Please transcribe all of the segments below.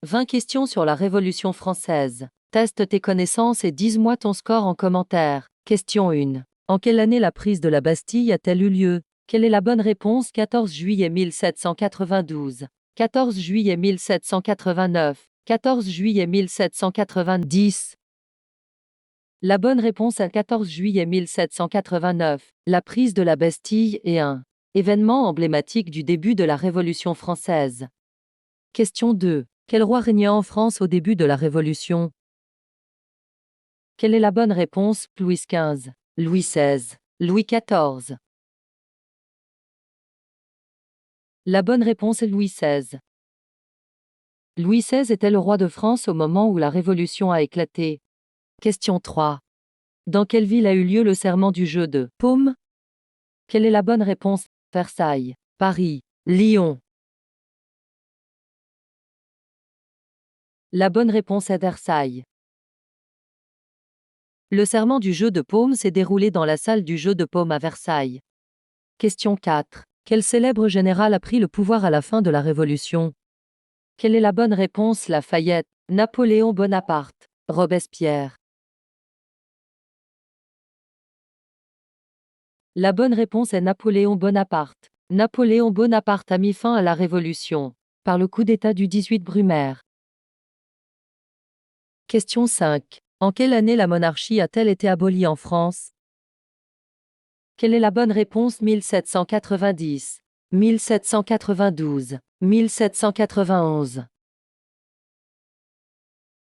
20 questions sur la Révolution française. Teste tes connaissances et dis-moi ton score en commentaire. Question 1. En quelle année la prise de la Bastille a-t-elle eu lieu? Quelle est la bonne réponse? 14 juillet 1792, 14 juillet 1789, 14 juillet 1790. La bonne réponse est 14 juillet 1789. La prise de la Bastille est un événement emblématique du début de la Révolution française. Question 2. Quel roi régna en France au début de la Révolution? Quelle est la bonne réponse? Louis XV, Louis XVI, Louis XIV. La bonne réponse est Louis XVI. Louis XVI était le roi de France au moment où la Révolution a éclaté. Question 3. Dans quelle ville a eu lieu le serment du jeu de Paume? Quelle est la bonne réponse? Versailles, Paris, Lyon. La bonne réponse est Versailles. Le serment du jeu de Paume s'est déroulé dans la salle du jeu de Paume à Versailles. Question 4. Quel célèbre général a pris le pouvoir à la fin de la Révolution? Quelle est la bonne réponse? Lafayette, Napoléon Bonaparte, Robespierre. La bonne réponse est Napoléon Bonaparte. Napoléon Bonaparte a mis fin à la Révolution par le coup d'État du 18 Brumaire. Question 5. En quelle année la monarchie a-t-elle été abolie en France? Quelle est la bonne réponse? 1790, 1792, 1791.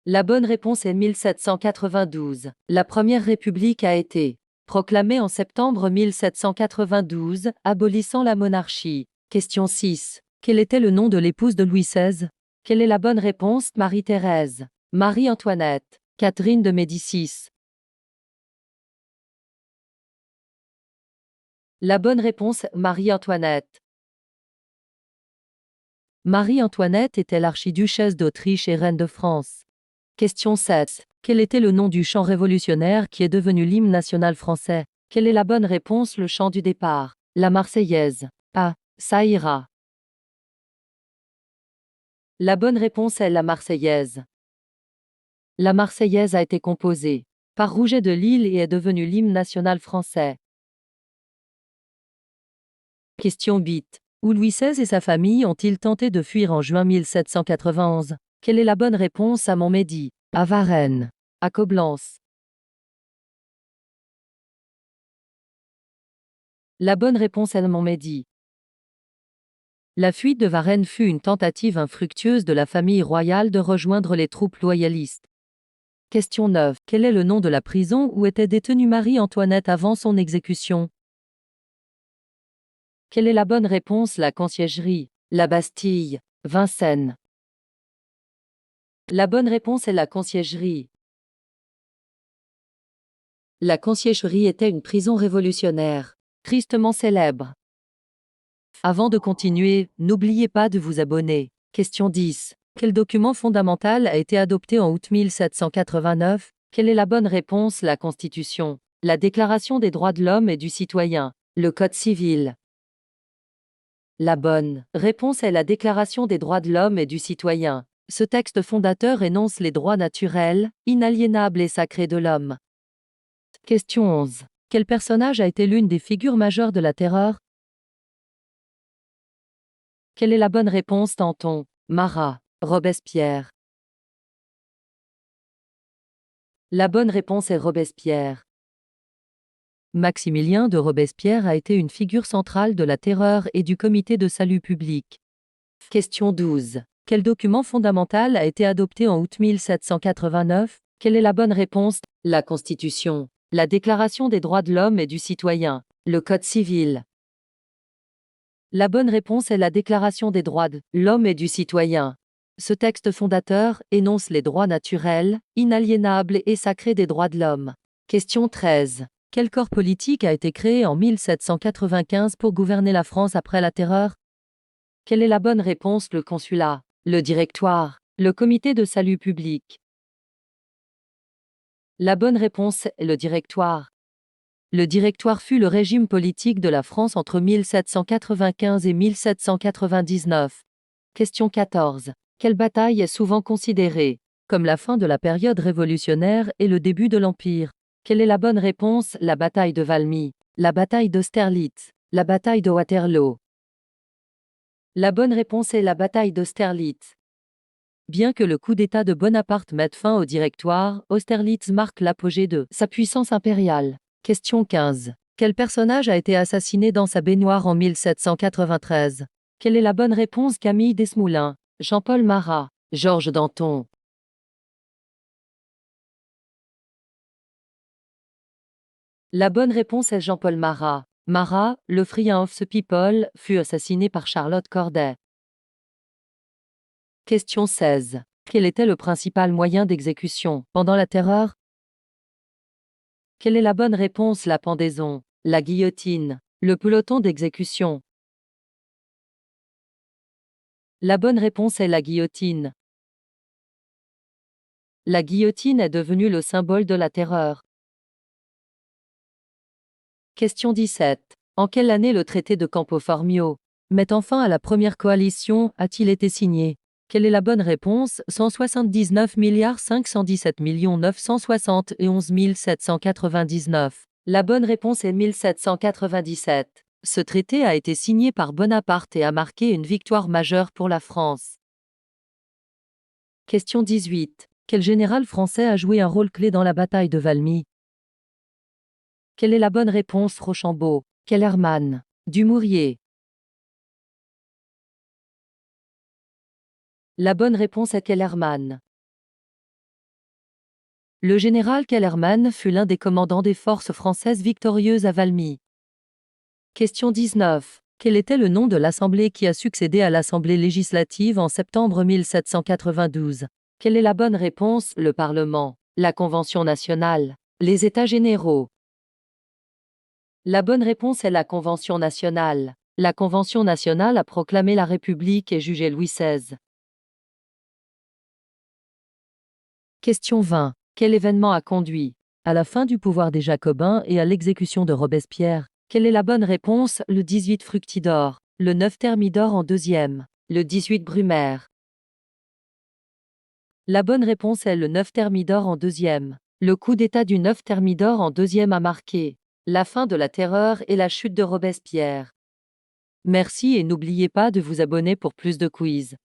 La bonne réponse est 1792. La Première République a été proclamée en septembre 1792, abolissant la monarchie. Question 6. Quel était le nom de l'épouse de Louis XVI? Quelle est la bonne réponse? Marie-Thérèse, Marie-Antoinette, Catherine de Médicis. La bonne réponse, Marie-Antoinette. Marie-Antoinette était l'archiduchesse d'Autriche et reine de France. Question 7. Quel était le nom du chant révolutionnaire qui est devenu l'hymne national français? Quelle est la bonne réponse? Le chant du départ, la Marseillaise. A. Ça ira. La bonne réponse est la Marseillaise. La Marseillaise a été composée par Rouget de Lille et est devenue l'hymne national français. Question 8. Où Louis XVI et sa famille ont-ils tenté de fuir en juin 1791? Quelle est la bonne réponse? À Montmédy, à Varennes, à Coblence. La bonne réponse est Montmédy. La fuite de Varennes fut une tentative infructueuse de la famille royale de rejoindre les troupes loyalistes. Question 9. Quel est le nom de la prison où était détenue Marie-Antoinette avant son exécution? Quelle est la bonne réponse? La Conciergerie, la Bastille, Vincennes. La bonne réponse est la Conciergerie. La Conciergerie était une prison révolutionnaire, tristement célèbre. Avant de continuer, n'oubliez pas de vous abonner. Question 10. Quel document fondamental a été adopté en août 1789? Quelle est la bonne réponse? La Constitution, la Déclaration des droits de l'homme et du citoyen, le Code civil. La bonne réponse est la Déclaration des droits de l'homme et du citoyen. Ce texte fondateur énonce les droits naturels, inaliénables et sacrés de l'homme. Question 11. Quel personnage a été l'une des figures majeures de la Terreur? Quelle est la bonne réponse? Danton, Marat, Robespierre. La bonne réponse est Robespierre. Maximilien de Robespierre a été une figure centrale de la Terreur et du Comité de salut public. Question 12. Quel document fondamental a été adopté en août 1789? Quelle est la bonne réponse? La Constitution, la Déclaration des droits de l'homme et du citoyen, le Code civil. La bonne réponse est la Déclaration des droits de l'homme et du citoyen. Ce texte fondateur énonce les droits naturels, inaliénables et sacrés des droits de l'homme. Question 13. Quel corps politique a été créé en 1795 pour gouverner la France après la Terreur? Quelle est la bonne réponse? Le consulat, le directoire, le comité de salut public. La bonne réponse est le directoire. Le directoire fut le régime politique de la France entre 1795 et 1799. Question 14. Quelle bataille est souvent considérée comme la fin de la période révolutionnaire et le début de l'Empire? Quelle est la bonne réponse? La bataille de Valmy, la bataille d'Austerlitz, la bataille de Waterloo. La bonne réponse est la bataille d'Austerlitz. Bien que le coup d'État de Bonaparte mette fin au Directoire, Austerlitz marque l'apogée de sa puissance impériale. Question 15. Quel personnage a été assassiné dans sa baignoire en 1793? Quelle est la bonne réponse? Camille Desmoulins, Jean-Paul Marat, Georges Danton. La bonne réponse est Jean-Paul Marat. Marat, le Friend of the People, fut assassiné par Charlotte Corday. Question 16. Quel était le principal moyen d'exécution pendant la Terreur? Quelle est la bonne réponse? La pendaison, la guillotine, le peloton d'exécution. La bonne réponse est la guillotine. La guillotine est devenue le symbole de la terreur. Question 17. En quelle année le traité de Campo Formio, mettant fin à la première coalition, a-t-il été signé? Quelle est la bonne réponse? 179 517 971 799. La bonne réponse est 1797. Ce traité a été signé par Bonaparte et a marqué une victoire majeure pour la France. Question 18. Quel général français a joué un rôle clé dans la bataille de Valmy? Quelle est la bonne réponse? Rochambeau, Kellermann, Dumouriez. La bonne réponse est Kellermann. Le général Kellermann fut l'un des commandants des forces françaises victorieuses à Valmy. Question 19. Quel était le nom de l'Assemblée qui a succédé à l'Assemblée législative en septembre 1792? Quelle est la bonne réponse? Le Parlement, la Convention nationale, les États généraux. La bonne réponse est la Convention nationale. La Convention nationale a proclamé la République et jugé Louis XVI. Question 20. Quel événement a conduit à la fin du pouvoir des Jacobins et à l'exécution de Robespierre? Quelle est la bonne réponse? Le 18 Fructidor, le 9 Thermidor en deuxième, le 18 Brumaire. La bonne réponse est le 9 Thermidor en deuxième. Le coup d'État du 9 Thermidor en deuxième a marqué la fin de la terreur et la chute de Robespierre. Merci et n'oubliez pas de vous abonner pour plus de quiz.